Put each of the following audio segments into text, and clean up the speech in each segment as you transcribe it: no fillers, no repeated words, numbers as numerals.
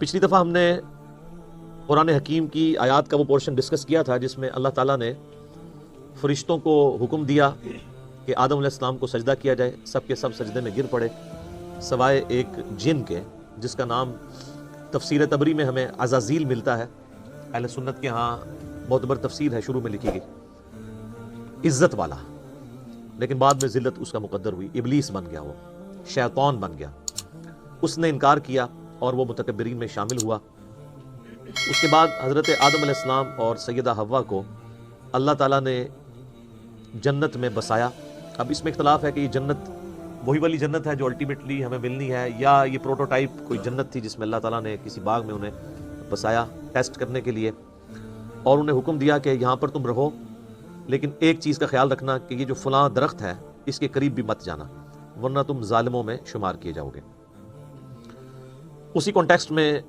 پچھلی دفعہ ہم نے قرآن حکیم کی آیات کا وہ پورشن ڈسکس کیا تھا جس میں اللہ تعالیٰ نے فرشتوں کو حکم دیا کہ آدم علیہ السلام کو سجدہ کیا جائے. سب کے سب سجدے میں گر پڑے سوائے ایک جن کے جس کا نام تفسیر تبری میں ہمیں عزازیل ملتا ہے. اہل سنت کے ہاں معتبر تفسیر ہے, شروع میں لکھی گئی عزت والا, لیکن بعد میں ذلت اس کا مقدر ہوئی. ابلیس بن گیا, وہ شیطان بن گیا. اس نے انکار کیا اور وہ متکبرین میں شامل ہوا. اس کے بعد حضرت آدم علیہ السلام اور سیدہ حوا کو اللہ تعالیٰ نے جنت میں بسایا. اب اس میں اختلاف ہے کہ یہ جنت وہی والی جنت ہے جو الٹیمیٹلی ہمیں ملنی ہے, یا یہ پروٹوٹائپ کوئی جنت تھی جس میں اللہ تعالیٰ نے کسی باغ میں انہیں بسایا ٹیسٹ کرنے کے لیے, اور انہیں حکم دیا کہ یہاں پر تم رہو, لیکن ایک چیز کا خیال رکھنا کہ یہ جو فلاں درخت ہے اس کے قریب بھی مت جانا ورنہ تم ظالموں میں شمار کیے جاؤ گے. اسی کانٹیکسٹ میں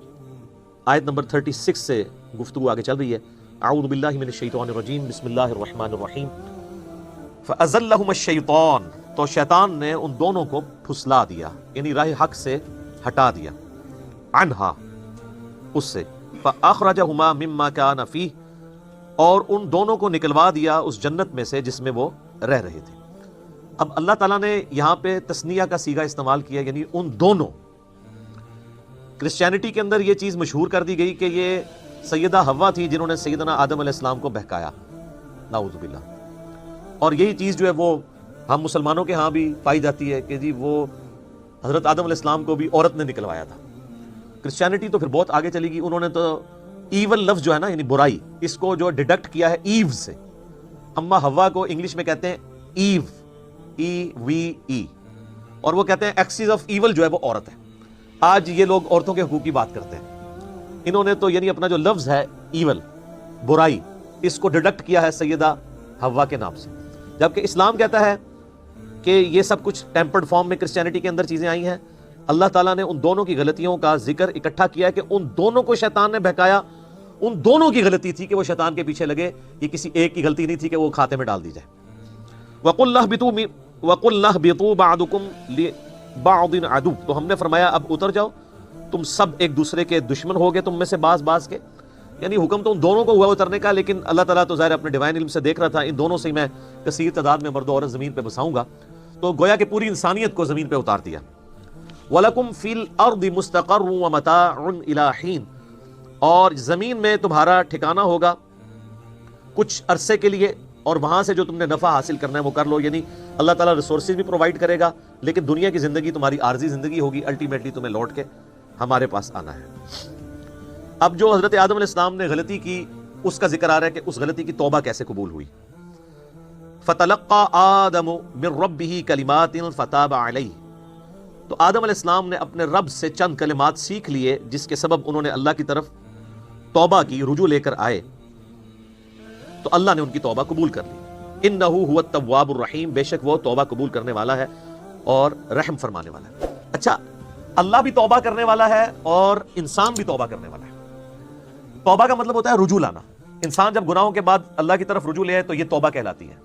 آیت نمبر 36 سے گفتگو آگے چل رہی ہے. اعوذ باللہ من الشیطان الرجیم, بسم اللہ الرحمن الرحیم. فَأَزَلَّهُمَ الشَّيْطَانُ, تو شیطان نے ان دونوں کو پھسلا دیا, یعنی راہ حق سے ہٹا دیا. عنہا, اس سے. فَأَخْرَجَهُمَا مِمَّا كَانَ فِيهِ, اور ان دونوں کو نکلوا دیا اس جنت میں سے جس میں وہ رہ رہے تھے. اب اللہ تعالیٰ نے یہاں پہ تثنیہ کا صیغہ استعمال کیا, یعنی ان دونوں. کرسچینٹی کے اندر یہ چیز مشہور کر دی گئی کہ یہ سیدہ حوا تھی جنہوں نے سیدنا آدم علیہ السلام کو بہکایا, نعوذ باللہ. اور یہی چیز جو ہے وہ ہم مسلمانوں کے ہاں بھی پائی جاتی ہے کہ جی وہ حضرت آدم علیہ السلام کو بھی عورت نے نکلوایا تھا. کرسچینٹی تو پھر بہت آگے چلی گئی, انہوں نے تو ایول لفظ جو ہے نا, یعنی برائی, اس کو جو ڈیڈکٹ کیا ہے ایو سے. اما حوا کو انگلش میں کہتے ہیں ایو, EVE, اور وہ کہتے ہیں ایکسس آف ایول جو ہے وہ عورت ہے. آج یہ لوگ عورتوں کے حقوق کی بات کرتے ہیں. انہوں نے تو یعنی اپنا جو لفظ ہے ایول, برائی, اس کو ڈیڈکٹ کیا ہے سیدہ حوا کے نام سے, جبکہ اسلام کہتا ہے کہ یہ سب کچھ ٹیمپرڈ فارم میں کرسچینٹی کے اندر چیزیں آئی ہیں. اللہ تعالیٰ نے ان دونوں کی غلطیوں کا ذکر اکٹھا کیا ہے کہ ان دونوں کو شیطان نے بہکایا. ان دونوں کی غلطی تھی کہ وہ شیطان کے پیچھے لگے, یہ کسی ایک کی غلطی نہیں تھی کہ وہ کھاتے میں ڈال دی جائے. وَقُلْ اهْبِطُوا بَعْضُكُمْ لِبَعْضٍ عَدُوٌّ, تو ہم نے فرمایا اب اتر جاؤ, تم سب ایک دوسرے کے دشمن ہوگے تم میں سے بعض کے. یعنی حکم تو ان دونوں کو ہوا اترنے کا, لیکن اللہ تعالیٰ تو ظاہر اپنے ڈیوائن علم سے دیکھ رہا تھا ان دونوں سے میں کثیر تعداد میں مرد و عورت زمین پہ بساؤں گا, تو گویا کہ پوری انسانیت کو زمین پہ اتار دیا. وَلَكُمْ فِي الْأَرْضِ مُسْتَقَرٌّ وَمَتَاعٌ إِلَىٰ حِينٍ, اور زمین میں تمہارا ٹھکانہ ہوگا کچھ عرصے کے لیے, اور وہاں سے جو تم نے نفع حاصل کرنا ہے وہ کر لو. یعنی اللہ تعالیٰ ریسورسز بھی پرووائڈ کرے گا, لیکن دنیا کی زندگی تمہاری عارضی زندگی ہوگی, الٹیمیٹلی تمہیں لوٹ کے ہمارے پاس آنا ہے. اب جو حضرت آدم علیہ السلام نے غلطی کی اس کا ذکر آ رہا ہے کہ اس غلطی کی توبہ کیسے قبول ہوئی. فَتَلَقَّى آدَمُ مِن رَبِّهِ كَلِمَاتٍ فَتَابَ عَلَيْهِ, تو آدم علیہ السلام نے اپنے رب سے چند کلمات سیکھ لیے جس کے سبب انہوں نے اللہ کی طرف توبہ کی, رجوع لے کر آئے, تو اللہ نے ان کی توبہ قبول کر لی. اِنَّهُ هُوَ التَّوَّابُ الرَّحِيمُ, بے شک وہ توبہ قبول کرنے والا ہے اور رحم فرمانے والا ہے. اچھا, اللہ بھی توبہ کرنے والا ہے اور انسان بھی توبہ کرنے والا ہے. توبہ کا مطلب ہوتا ہے رجوع لانا. انسان جب گناہوں کے بعد اللہ کی طرف رجوع لے آئے تو یہ توبہ کہلاتی ہے.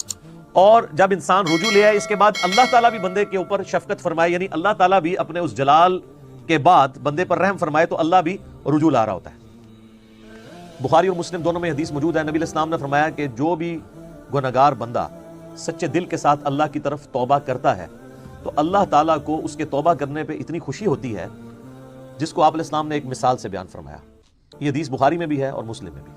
اور جب انسان رجوع لے آئے اس کے بعد اللہ تعالیٰ بھی بندے کے اوپر شفقت فرمائے, یعنی اللہ تعالیٰ بھی اپنے اس جلال کے بعد بندے پر رحم فرمائے, تو اللہ بھی رجوع لا رہا ہوتا ہے. بخاری اور مسلم دونوں میں حدیث موجود ہے, نبی علیہ السلام نے فرمایا کہ جو بھی گنہگار بندہ سچے دل کے ساتھ اللہ کی طرف توبہ کرتا ہے تو اللہ تعالیٰ کو اس کے توبہ کرنے پہ اتنی خوشی ہوتی ہے جس کو آپ علیہ السلام نے ایک مثال سے بیان فرمایا. یہ حدیث بخاری میں بھی ہے اور مسلم میں بھی,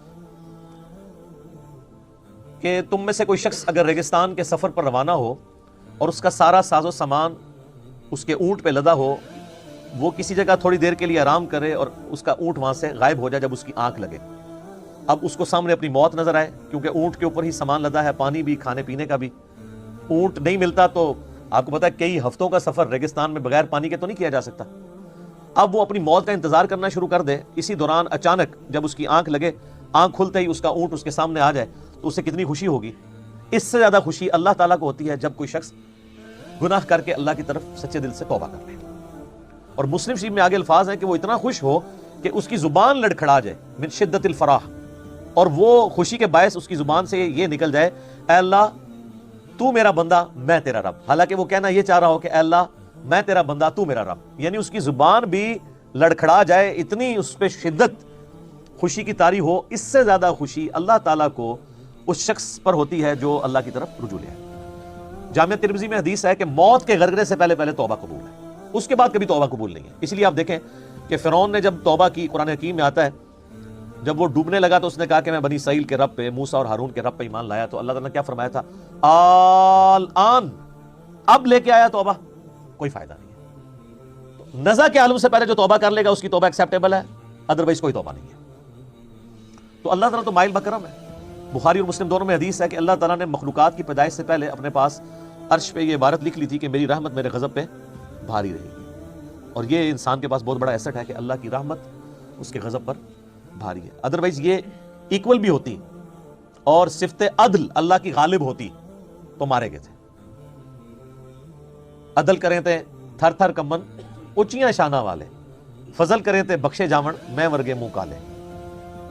کہ تم میں سے کوئی شخص اگر ریگستان کے سفر پر روانہ ہو اور اس کا سارا ساز و سامان اس کے اونٹ پہ لدا ہو, وہ کسی جگہ تھوڑی دیر کے لیے آرام کرے اور اس کا اونٹ وہاں سے غائب ہو جائے جب اس کی آنکھ لگے. اب اس کو سامنے اپنی موت نظر آئے, کیونکہ اونٹ کے اوپر ہی سامان لدا ہے, پانی بھی, کھانے پینے کا بھی. اونٹ نہیں ملتا تو آپ کو پتا ہے کئی ہفتوں کا سفر ریگستان میں بغیر پانی کے تو نہیں کیا جا سکتا. اب وہ اپنی موت کا انتظار کرنا شروع کر دے, اسی دوران اچانک جب اس کی آنکھ لگے, آنکھ کھلتے ہی اس کا اونٹ اس کے سامنے آ جائے تو اسے کتنی خوشی ہوگی. اس سے زیادہ خوشی اللہ تعالیٰ کو ہوتی ہے جب کوئی شخص گناہ کر کے اللہ کی طرف سچے دل سے توبہ کر لے. اور مسلم شریف میں آگے الفاظ ہیں کہ وہ اتنا خوش ہو کہ اس کی زبان لڑکھڑا جائے, من شدت الفرح, اور وہ خوشی کے باعث اس کی زبان سے یہ نکل جائے, اے اللہ تو میرا بندہ میں تیرا رب. حالانکہ وہ کہنا یہ چاہ رہا ہو کہ اے اللہ میں تیرا بندہ تو میرا رب, یعنی اس کی زبان بھی لڑکھڑا جائے، اتنی اس پہ شدت خوشی کی طاری ہو، اس سے زیادہ خوشی اللہ تعالیٰ کو اس شخص پر ہوتی ہے جو اللہ کی طرف رجوع لے آئے۔ جامعہ ترمذی میں حدیث ہے کہ موت کے غرغرے سے پہلے پہلے توبہ قبول ہے، اس کے بعد کبھی توبہ قبول نہیں ہے۔ اس لیے آپ دیکھیں کہ فرعون نے جب توبہ کی، قرآن حکیم میں آتا ہے جب وہ ڈوبنے لگا تو اس نے کہا کہ میں بنی اسرائیل کے رب پہ، موسیٰ اور ہارون کے رب پہ ایمان لایا، تو اللہ تعالیٰ نے کیا فرمایا تھا؟ الآن، اب لے کے آیا توبہ، کوئی فائدہ نہیں ہے۔ نزع کے عالم سے پہلے جو توبہ کر لے گا اس کی توبہ ایکسیپٹیبل ہے، ادروائز کوئی توبہ نہیں ہے۔ تو اللہ تعالیٰ تو مائل بکرم ہے۔ بخاری اور مسلم دونوں میں حدیث ہے کہ اللہ تعالیٰ نے مخلوقات کی پیدائش سے پہلے اپنے پاس عرش پہ یہ عبارت لکھ لی تھی کہ میری رحمت میرے غضب پہ بھاری رہے گی، اور یہ انسان کے پاس بہت بڑا ایسٹ ہے کہ اللہ کی رحمت اس کے غضب پر بھاری ہے۔ ادروائز یہ ایکول بھی ہوتی اور صفت عدل اللہ کی غالب ہوتی تو مارے گئے تھے۔ عدل کریں تے تھر تھر کمن اچیاں شانہ والے، فضل کریں تے بخشے جاون میں ورگے منہ کالے۔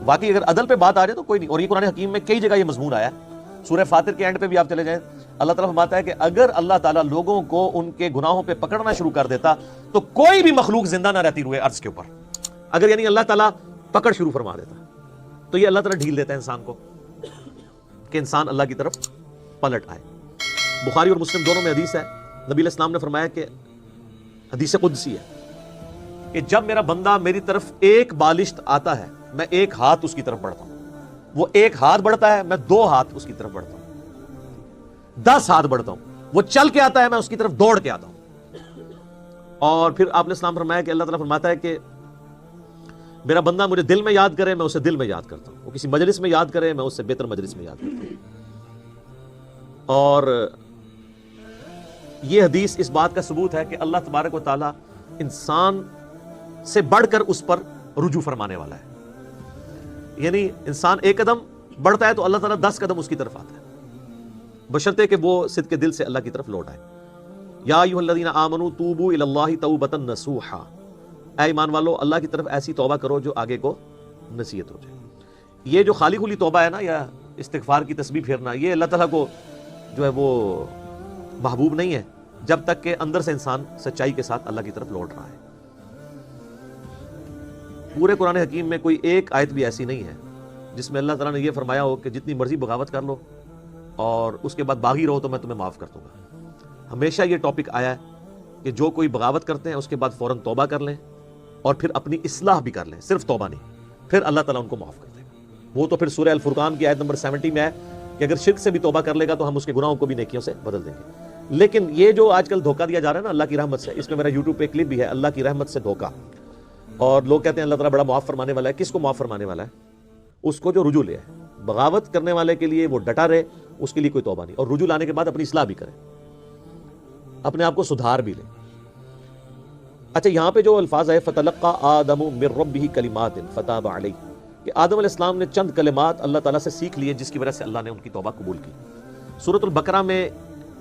واقعی اگر عدل پہ بات آ جائے تو کوئی نہیں، اور یہ قرآن حکیم میں کئی جگہ یہ مضمون آیا ہے۔ سورہ فاطر کے اینڈ پہ بھی آپ چلے جائیں، اللہ تعالیٰ فرماتا ہے کہ اگر اللہ تعالیٰ لوگوں کو ان کے گناہوں پہ پکڑنا شروع کر دیتا تو کوئی بھی مخلوق زندہ نہ رہتی روئے عرض کے اوپر۔ اگر یعنی اللہ تعالیٰ پکڑ شروع فرما دیتا تو یہ اللہ تعالیٰ ڈھیل دیتا ہے انسان کو کہ انسان اللہ کی طرف پلٹ آئے۔ بخاری اور مسلم دونوں میں حدیث ہے، نبی علیہ السلام نے فرمایا کہ حدیث قدسی ہے کہ جب میرا بندہ میری طرف ایک بالشت آتا ہے میں ایک ہاتھ اس کی طرف بڑھتا ہوں، وہ ایک ہاتھ بڑھتا ہے میں 2 ہاتھ اس کی طرف بڑھتا ہوں، 10 ہاتھ بڑھتا ہوں، وہ چل کے آتا ہے میں اس کی طرف دوڑ کے آتا ہوں۔ اور پھر آپ نے اسلام فرمایا کہ اللہ تعالیٰ فرماتا ہے کہ میرا بندہ مجھے دل میں یاد کرے میں اسے دل میں یاد کرتا ہوں، وہ کسی مجلس میں یاد کرے میں اسے بہتر مجلس میں یاد کرتا ہوں۔ اور یہ حدیث اس بات کا ثبوت ہے کہ اللہ تبارک و تعالیٰ انسان سے بڑھ کر اس پر رجوع فرمانے والا ہے، یعنی انسان ایک قدم بڑھتا ہے تو اللہ تعالیٰ 10 قدم اس کی طرف آتا ہے، بشرطے کہ وہ صدق دل سے اللہ کی طرف لوٹ آئے۔ یا ایھا الذین آمنوا توبوا الی اللہ توبۃ نصوحا، اے ایمان والو اللہ کی طرف ایسی توبہ کرو جو آگے کو نصیحت ہو جائے۔ یہ جو خالی خلی توبہ ہے نا، یا استغفار کی تسبیح پھیرنا، یہ اللہ تعالیٰ کو جو ہے وہ محبوب نہیں ہے جب تک کہ اندر سے انسان سچائی کے ساتھ اللہ کی طرف لوٹ رہا ہے۔ پورے قرآن حکیم میں کوئی ایک آیت بھی ایسی نہیں ہے جس میں اللہ تعالیٰ نے یہ فرمایا ہو کہ جتنی مرضی بغاوت کر لو اور اس کے بعد باغی رہو تو میں تمہیں معاف کر دوں گا۔ ہمیشہ یہ ٹاپک آیا ہے کہ جو کوئی بغاوت کرتے ہیں اس کے بعد فوراً توبہ کر لیں اور پھر اپنی اصلاح بھی کر لیں، صرف توبہ نہیں، پھر اللہ تعالیٰ ان کو معاف کر دے گا۔ وہ تو پھر سورہ الفرقان کی آیت نمبر 70 میں ہے کہ اگر شرک سے بھی توبہ کر لے گا تو ہم اس کے گناہوں کو بھی نیکیوں سے بدل دیں گے۔ لیکن یہ جو آج کل دھوکہ دیا جا رہا ہے نا اللہ کی رحمت سے، اس میں میرا یوٹیوب پہ کلپ بھی ہے، اللہ کی رحمت سے دھوکہ، اور لوگ کہتے ہیں اللہ تعالیٰ بڑا معاف فرمانے والا ہے۔ کس کو معاف فرمانے والا ہے؟ اس کو جو رجوع لے ہے۔ بغاوت کرنے والے کے لیے وہ ڈٹا رہے، اس کے لیے کوئی توبہ نہیں، اور رجوع لانے کے بعد اپنی اصلاح بھی کرے، اپنے آپ کو سدھار بھی لے۔ اچھا، یہاں پہ جو الفاظ ہے فَتَلَقَّى آدَمُ مِن رَبِّهِ كَلِمَاتٍ فَتَابَ عَلَيْهِ، کہ آدم علیہ السلام نے چند کلمات اللہ تعالیٰ سے سیکھ لیے جس کی وجہ سے اللہ نے ان کی توبہ قبول کی۔ سورۃ البقرہ میں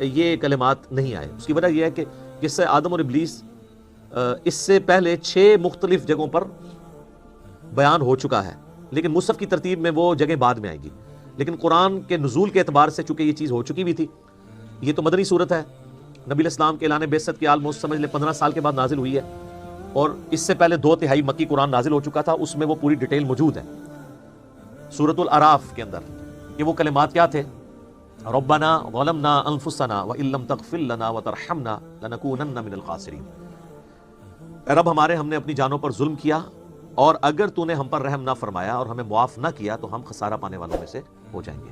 یہ کلمات نہیں آئے، اس کی وجہ یہ ہے کہ جس سے آدم اور ابلیس اس سے پہلے 6 مختلف جگہوں پر بیان ہو چکا ہے، لیکن مصحف کی ترتیب میں وہ جگہ بعد میں آئے گی۔ لیکن قرآن کے نزول کے اعتبار سے چونکہ یہ چیز ہو چکی بھی تھی، یہ تو مدنی صورت ہے، نبی علیہ السلام کے اعلان بعثت کے آلموسٹ سمجھ لیں 15 سال کے بعد نازل ہوئی ہے، اور اس سے پہلے 2/3 مکی قرآن نازل ہو چکا تھا، اس میں وہ پوری ڈیٹیل موجود ہے سورۃ الاعراف کے اندر کہ وہ کلمات کیا تھے۔ ربنا ظلمنا انفسنا وان لم تغفر لنا وترحمنا لنکونن من الخاسرین، اے رب ہمارے، ہم نے اپنی جانوں پر ظلم کیا، اور اگر تو نے ہم پر رحم نہ فرمایا اور ہمیں معاف نہ کیا تو ہم خسارہ پانے والوں میں سے ہو جائیں گے۔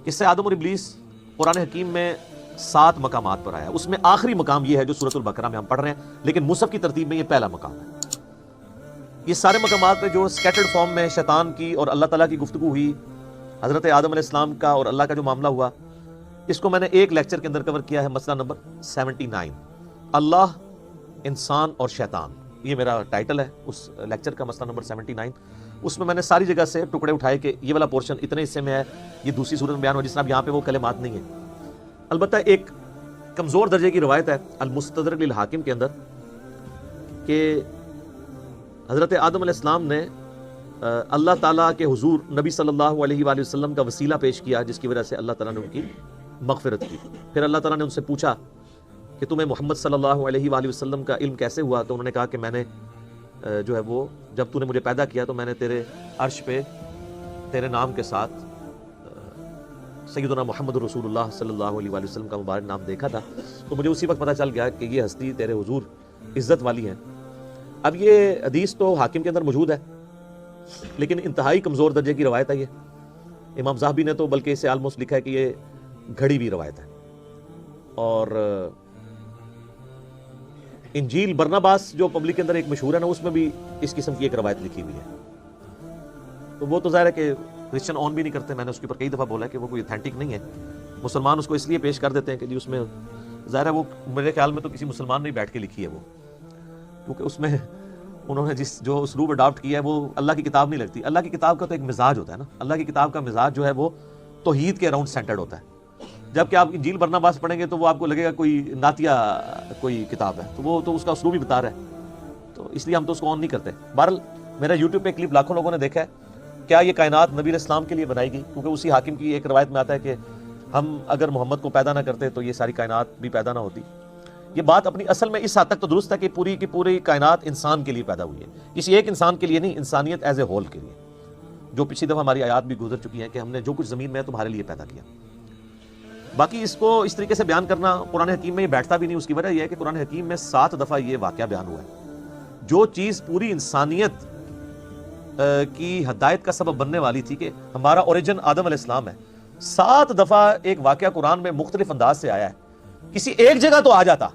اس سے آدم اور ابلیس قرآن حکیم میں 7 مقامات پر آیا، اس میں آخری مقام یہ ہے جو سورۃ البقرہ میں ہم پڑھ رہے ہیں، لیکن مصحف کی ترتیب میں یہ پہلا مقام ہے۔ یہ سارے مقامات پہ جو سکیٹرڈ فارم میں شیطان کی اور اللہ تعالیٰ کی گفتگو ہوئی، حضرت آدم علیہ السلام کا اور اللہ کا جو معاملہ ہوا، اس کو میں نے ایک لیکچر کے اندر کور کیا ہے، مسئلہ نمبر 79، اللہ، انسان اور شیطان، یہ میرا ٹائٹل ہے اس لیکچر کا، مسئلہ نمبر 79۔ اس میں نے ساری جگہ سے ٹکڑے اٹھائے کہ یہ والا پورشن اتنے حصے میں ہے، یہ دوسری صورت میں بیان ہوا، جس طرح یہاں پہ وہ کلمات نہیں ہیں۔ البتہ ایک کمزور درجے کی روایت ہے المستدرک للحاکم کے اندر کہ حضرت آدم علیہ السلام نے اللہ تعالیٰ کے حضور نبی صلی اللہ علیہ وآلہ وسلم کا وسیلہ پیش کیا، جس کی وجہ سے اللہ تعالیٰ نے ان کی مغفرت کی۔ پھر اللہ تعالیٰ نے ان سے پوچھا کہ تمہیں محمد صلی اللہ علیہ وآلہ وسلم کا علم کیسے ہوا؟ تو انہوں نے کہا کہ میں نے جو ہے وہ جب تو نے مجھے پیدا کیا تو میں نے تیرے عرش پہ تیرے نام کے ساتھ سیدنا محمد رسول اللہ صلی اللہ علیہ وآلہ وسلم کا مبارک نام دیکھا تھا، تو مجھے اسی وقت پتہ چل گیا کہ یہ ہستی تیرے حضور عزت والی ہیں۔ اب یہ حدیث تو حاکم کے اندر موجود ہے، لیکن انتہائی کمزور درجے کی روایت ہے یہ۔ امام ذہبی نے تو بلکہ اسے آلموسٹ لکھا ہے کہ یہ گھڑی ہوئی روایت ہے۔ اور انجیل برناباس جو پبلک کے اندر ایک مشہور ہے نا، اس میں بھی اس قسم کی ایک روایت لکھی ہوئی ہے، تو وہ تو ظاہر ہے کہ کرسچن آن بھی نہیں کرتے۔ میں نے اس کے اوپر کئی دفعہ بولا ہے کہ وہ کوئی اتھینٹک نہیں ہے، مسلمان اس کو اس لیے پیش کر دیتے ہیں کہ جی اس میں ظاہر ہے وہ میرے خیال میں تو کسی مسلمان نے بیٹھ کے لکھی ہے وہ، کیونکہ اس میں انہوں نے جو اسلوب اڈاپٹ کیا ہے وہ اللہ کی کتاب نہیں لگتی۔ اللہ کی کتاب کا تو ایک مزاج ہوتا ہے نا، اللہ کی کتاب کا مزاج جو ہے وہ توحید کے اراؤنڈ سینٹرڈ ہوتا ہے، جبکہ آپ انجیل برناباس پڑھیں گے تو وہ آپ کو لگے گا کوئی نعتیہ کوئی کتاب ہے، تو وہ تو اس کا اسلوب ہی بتا رہا ہے، تو اس لیے ہم تو اس کو آن نہیں کرتے۔ بہرحال میرا یوٹیوب پہ کلپ لاکھوں لوگوں نے دیکھا ہے۔ کیا یہ کائنات نبی علیہ السلام کے لیے بنائی گئی؟ کیونکہ اسی حاکم کی ایک روایت میں آتا ہے کہ ہم اگر محمد کو پیدا نہ کرتے تو یہ ساری کائنات بھی پیدا نہ ہوتی۔ یہ بات اپنی اصل میں اس حد تک تو درست ہے کہ پوری کی پوری کائنات انسان کے لیے پیدا ہوئی ہے، کسی ایک انسان کے لیے نہیں، انسانیت ایز اے ہول کے لیے، جو پچھلی دفعہ ہماری آیات بھی گزر چکی ہیں کہ ہم نے جو کچھ زمین میں ہے تمہارے لیے پیدا کیا۔ باقی اس کو اس طریقے سے بیان کرنا قرآن حکیم میں یہ بیٹھتا بھی نہیں۔ اس کی وجہ یہ ہے کہ قرآن حکیم میں 7 دفعہ یہ واقعہ بیان ہوا ہے، جو چیز پوری انسانیت کی ہدایت کا سبب بننے والی تھی کہ ہمارا اوریجن آدم علیہ السلام ہے، 7 دفعہ ایک واقعہ قرآن میں مختلف انداز سے آیا ہے۔ کسی ایک جگہ تو آ جاتا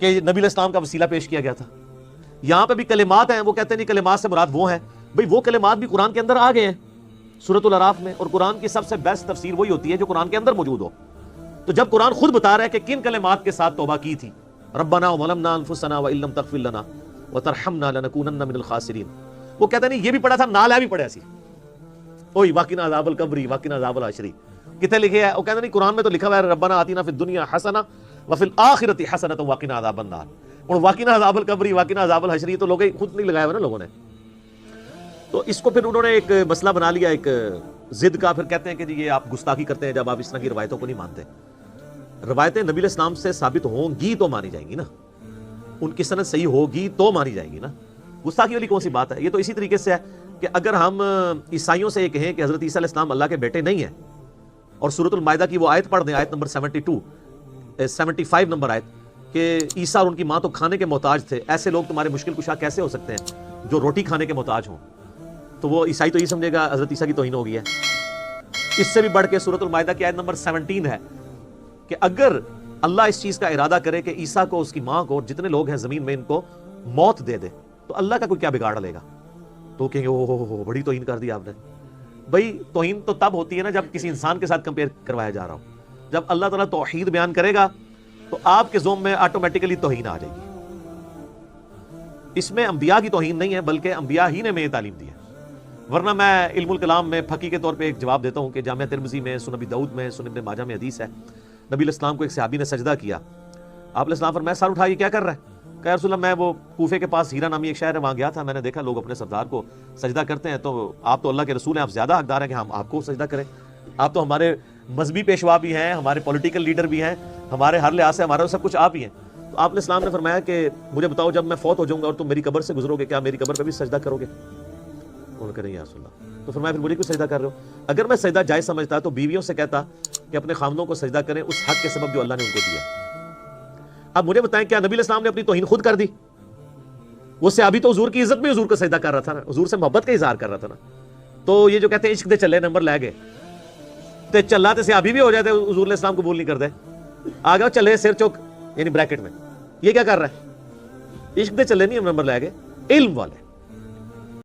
کہ نبی علیہ السلام کا وسیلہ پیش کیا گیا تھا۔ یہاں پہ بھی کلمات ہیں، وہ کہتے ہیں نہیں کلمات سے مراد وہ ہیں، بھئی وہ کلمات بھی قرآن کے اندر آ گئے ہیں سورۃ الاعراف میں، اور قرآن کی سب سے بیسٹ تفسیر وہی ہوتی ہے جو قرآن کے اندر موجود ہو۔ تو جب قرآن خود بتا رہا ہے کہ کن کلمات کے ساتھ توبہ کی تھی، ربنا ظلمنا انفسنا وان لم تغفر لنا وترحمنا لنکونن من الخاسرین، وہ کہتے ہیں نہیں یہ بھی پڑھا تھا، نالہ بھی پڑھا سی، اوئی واقنا عذاب القبر واقنا عذاب الحشر، کتنے لکھے ہے؟ وہ کہتے ہیں نہیں قرآن میں تو لکھا ہوا ہے ربنا آتنا فی الدنیا حسنہ وفی الآخرۃ حسنۃ وقنا عذاب النار، اور واقنا عذاب القبر واقنا عذاب الحشر تو لوگ خود نہیں لگایا ہوا نا لوگوں نے۔ تو اس کو پھر انہوں نے ایک مسئلہ بنا لیا، ایک ضد کا، پھر کہتے ہیں کہ جی یہ آپ گستاخی کرتے ہیں جب آپ اس طرح کی روایتوں کو نہیں مانتے۔ روایتیں نبی علیہ السلام سے ثابت ہوں گی تو مانی جائیں گی نا، ان کی سند صحیح ہوگی تو مانی جائے گی نا، گستاخی والی کون سی بات ہے؟ یہ تو اسی طریقے سے ہے کہ اگر ہم عیسائیوں سے یہ کہیں کہ حضرت عیسیٰ علیہ السلام اللہ کے بیٹے نہیں ہیں، اور سورۃ المائدہ کی وہ آیت پڑھ دیں، آیت نمبر 75 نمبر آیت، کہ عیسیٰ اور ان کی ماں تو کھانے کے محتاج تھے، ایسے لوگ تمہارے مشکل کشا کیسے ہو سکتے ہیں جو روٹی کھانے کے محتاج ہوں؟ تو وہ عیسائی تو یہ سمجھے گا حضرت عیسیٰ کی توہین ہو گئی ہے۔ اس سے بھی بڑھ کے سورۃ المائدہ کی آیت نمبر 17 ہے کہ اگر اللہ اس چیز کا ارادہ کرے کہ عیسیٰ کو، اس کی ماں کو، جتنے لوگ ہیں زمین میں ان کو موت دے دے، تو اللہ کا کوئی کیا بگاڑ لے گا؟ تو کہیں گے اوہ بڑی توہین کر دی آپ نے۔ بھائی توہین تو تب ہوتی ہے نا جب کسی انسان کے ساتھ کمپیئر کروایا جا رہا ہو۔ جب اللہ تعالیٰ توحید بیان کرے گا تو آپ کے ذہن میں آٹومیٹکلی توہین آ جائے گی۔ اس میں انبیاء کی توہین نہیں ہے، بلکہ انبیاء ہی نے میں یہ تعلیم دی ہے۔ ورنہ میں علم الکلام میں پھکی کے طور پہ ایک جواب دیتا ہوں کہ جامعہ ترمذی میں، سنن ابی داؤد میں، سنن ابن ماجہ میں حدیث ہے، نبی علیہ السلام کو ایک صحابی نے سجدہ کیا، آپ علیہ السلام فرمایا سر اٹھائیے کیا کر رہا ہے؟ کہ رسول اللہ میں وہ کوفے کے پاس ہیرا نامی ایک شہر ہے وہاں گیا تھا، میں نے دیکھا لوگ اپنے سردار کو سجدہ کرتے ہیں، تو آپ تو اللہ کے رسول ہیں، آپ زیادہ حقدار ہیں کہ ہم آپ کو سجدہ کریں، آپ تو ہمارے مذہبی پیشوا بھی ہیں، ہمارے پولیٹیکل لیڈر بھی ہیں، ہمارے ہر لحاظ سے ہمارا سب کچھ آپ ہی ہیں۔ تو آپ علیہ السلام نے فرمایا کہ مجھے بتاؤ جب میں فوت ہو جاؤں گا اور تم میری قبر سے گزرو گے کیا میری قبر پہ بھی سجدہ کرو گے؟ انہوں نے کہا نہیں یا رسول اللہ۔ تو فرمایا پھر مجھے کیوں سجدہ کر رہے ہو؟ اگر میں سجدہ جائز سمجھتا تو بیویوں سے کہتا کہ اپنے خامدوں کو سجدہ کریں اس حق کے سبب جو اللہ نے ان کو دیا۔ اب مجھے بتائیں کیا نبی علیہ السلام نے اپنی توہین خود کر دی؟ وہ صحابی تو حضور کی عزت میں حضور کو سجدہ کر رہا تھا نا، حضور سے محبت کا اظہار کر رہا تھا نا۔ تو یہ جو کہتے ہیں عشق دے چلے نمبر لے گئے تے چلا تے صحابی بھی ہو جاتے حضور علیہ السلام کو بول نہیں کرتے، آگے چلے سر چوک یعنی بریکٹ میں، یہ کیا کر رہا ہے؟ عشق دے چلے نہیں ہم نمبر لے گئے، علم والے